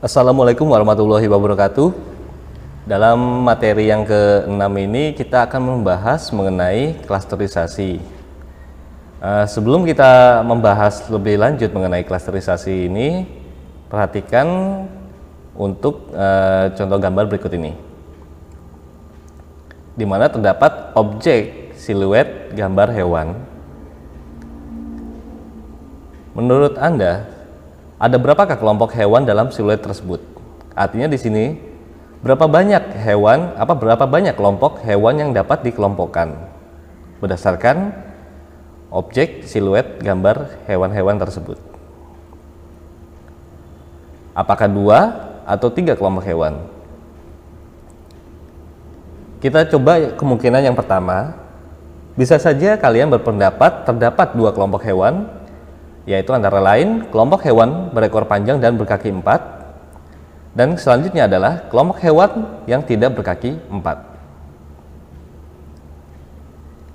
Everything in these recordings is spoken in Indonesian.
Assalamualaikum warahmatullahi wabarakatuh. Dalam materi yang ke-6 ini kita akan membahas mengenai klasterisasi. Sebelum kita membahas lebih lanjut mengenai klasterisasi ini, perhatikan untuk contoh gambar berikut ini, di mana terdapat objek siluet gambar hewan. Menurut Anda, ada berapakah kelompok hewan dalam siluet tersebut? Artinya di sini berapa banyak kelompok hewan yang dapat dikelompokkan berdasarkan objek siluet gambar hewan-hewan tersebut. Apakah 2 atau 3 kelompok hewan? Kita coba kemungkinan yang pertama. Bisa saja kalian berpendapat terdapat 2 kelompok hewan, yaitu antara lain kelompok hewan berekor panjang dan berkaki 4, dan selanjutnya adalah kelompok hewan yang tidak berkaki 4.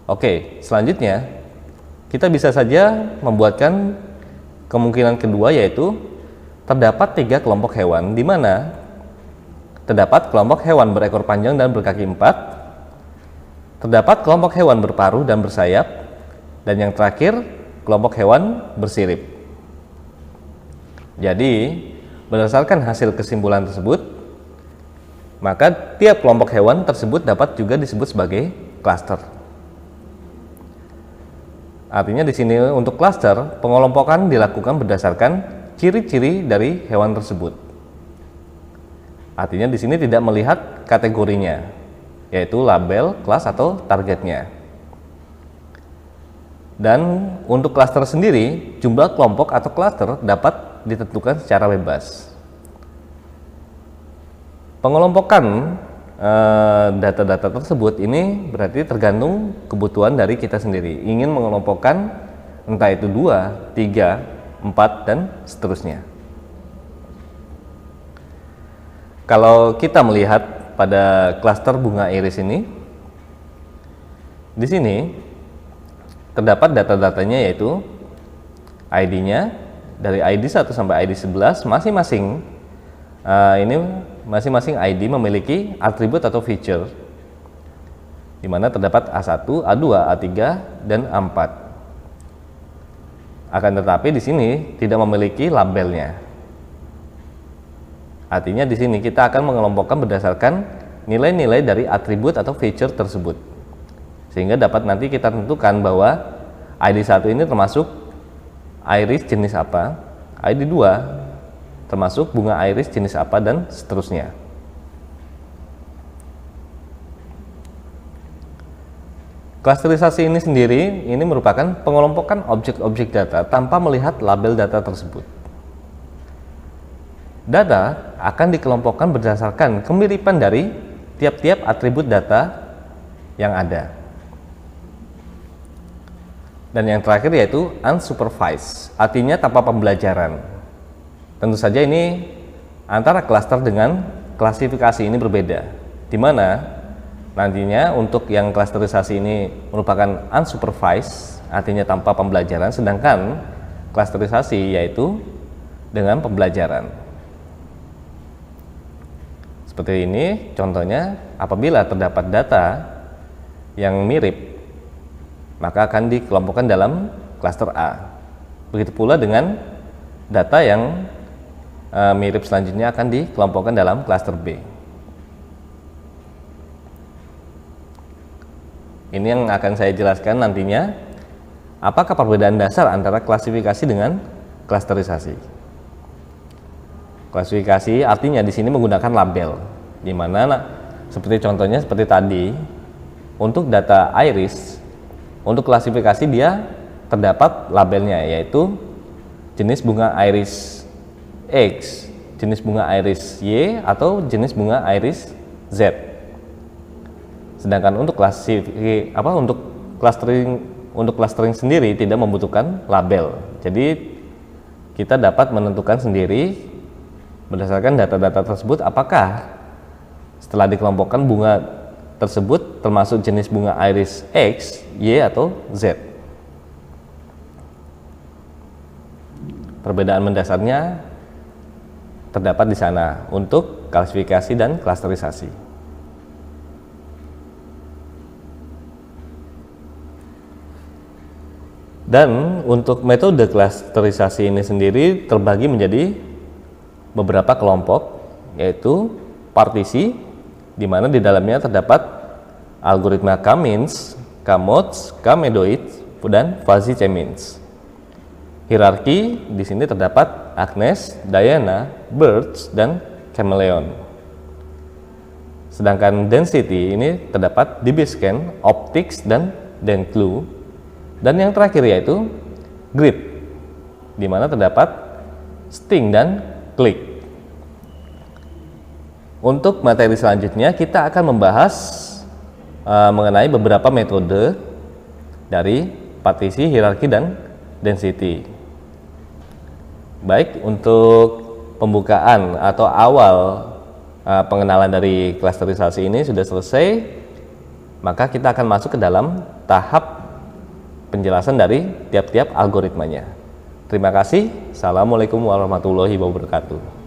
Oke, selanjutnya kita bisa saja membuatkan kemungkinan kedua, yaitu terdapat 3 kelompok hewan, di mana terdapat kelompok hewan berekor panjang dan berkaki 4, terdapat kelompok hewan berparuh dan bersayap, dan yang terakhir kelompok hewan bersirip. Jadi, berdasarkan hasil kesimpulan tersebut, maka tiap kelompok hewan tersebut dapat juga disebut sebagai klaster. Artinya di sini untuk klaster, pengelompokan dilakukan berdasarkan ciri-ciri dari hewan tersebut. Artinya di sini tidak melihat kategorinya, yaitu label, kelas, atau targetnya. Dan untuk klaster sendiri, jumlah kelompok atau klaster dapat ditentukan secara bebas. Pengelompokan data-data tersebut ini berarti tergantung kebutuhan dari kita sendiri. Ingin mengelompokkan entah itu 2, 3, 4, dan seterusnya. Kalau kita melihat pada klaster bunga iris ini, di sini terdapat data-datanya, yaitu ID-nya dari ID 1 sampai ID 11 masing-masing. Ini masing-masing ID memiliki atribut atau feature, di mana terdapat A1, A2, A3, dan A4. Akan tetapi di sini tidak memiliki labelnya. Artinya di sini kita akan mengelompokkan berdasarkan nilai-nilai dari atribut atau feature tersebut, sehingga dapat nanti kita tentukan bahwa ID 1 ini termasuk iris jenis apa, ID 2 termasuk bunga iris jenis apa, dan seterusnya. Klasterisasi ini sendiri ini merupakan pengelompokan objek-objek data tanpa melihat label data tersebut. Data akan dikelompokkan berdasarkan kemiripan dari tiap-tiap atribut data yang ada. Dan yang terakhir yaitu unsupervised, artinya tanpa pembelajaran. Tentu saja ini antara klaster dengan klasifikasi ini berbeda, di mana nantinya untuk yang klasterisasi ini merupakan unsupervised, artinya tanpa pembelajaran, sedangkan klasterisasi yaitu dengan pembelajaran. Seperti ini contohnya, apabila terdapat data yang mirip, maka akan dikelompokkan dalam klaster A. Begitu pula dengan data yang mirip selanjutnya akan dikelompokkan dalam klaster B. Ini yang akan saya jelaskan nantinya, apakah perbedaan dasar antara klasifikasi dengan klasterisasi. Klasifikasi artinya di sini menggunakan label, di mana seperti contohnya seperti tadi, untuk data iris, untuk klasifikasi dia terdapat labelnya, yaitu jenis bunga iris X, jenis bunga iris Y, atau jenis bunga iris Z. Sedangkan untuk clustering sendiri tidak membutuhkan label. Jadi kita dapat menentukan sendiri berdasarkan data-data tersebut apakah setelah dikelompokkan bunga tersebut termasuk jenis bunga iris X, Y, atau Z. Perbedaan mendasarnya terdapat di sana untuk klasifikasi dan klasterisasi. Dan untuk metode klasterisasi ini sendiri terbagi menjadi beberapa kelompok, yaitu partisi, di mana di dalamnya terdapat algoritma K-means, K-mods, K-medoids, dan fuzzy K-means. Hierarki, di sini terdapat Agnes, Diana, Birch, dan Chameleon. Sedangkan density ini terdapat DB-scan, Optics, dan Denclu. Dan yang terakhir yaitu grid, di mana terdapat Sting dan Click. Untuk materi selanjutnya kita akan membahas mengenai beberapa metode dari partisi, hierarki, dan density. Baik, untuk pembukaan atau awal pengenalan dari klasterisasi ini sudah selesai, maka kita akan masuk ke dalam tahap penjelasan dari tiap-tiap algoritmanya. Terima kasih. Assalamualaikum warahmatullahi wabarakatuh.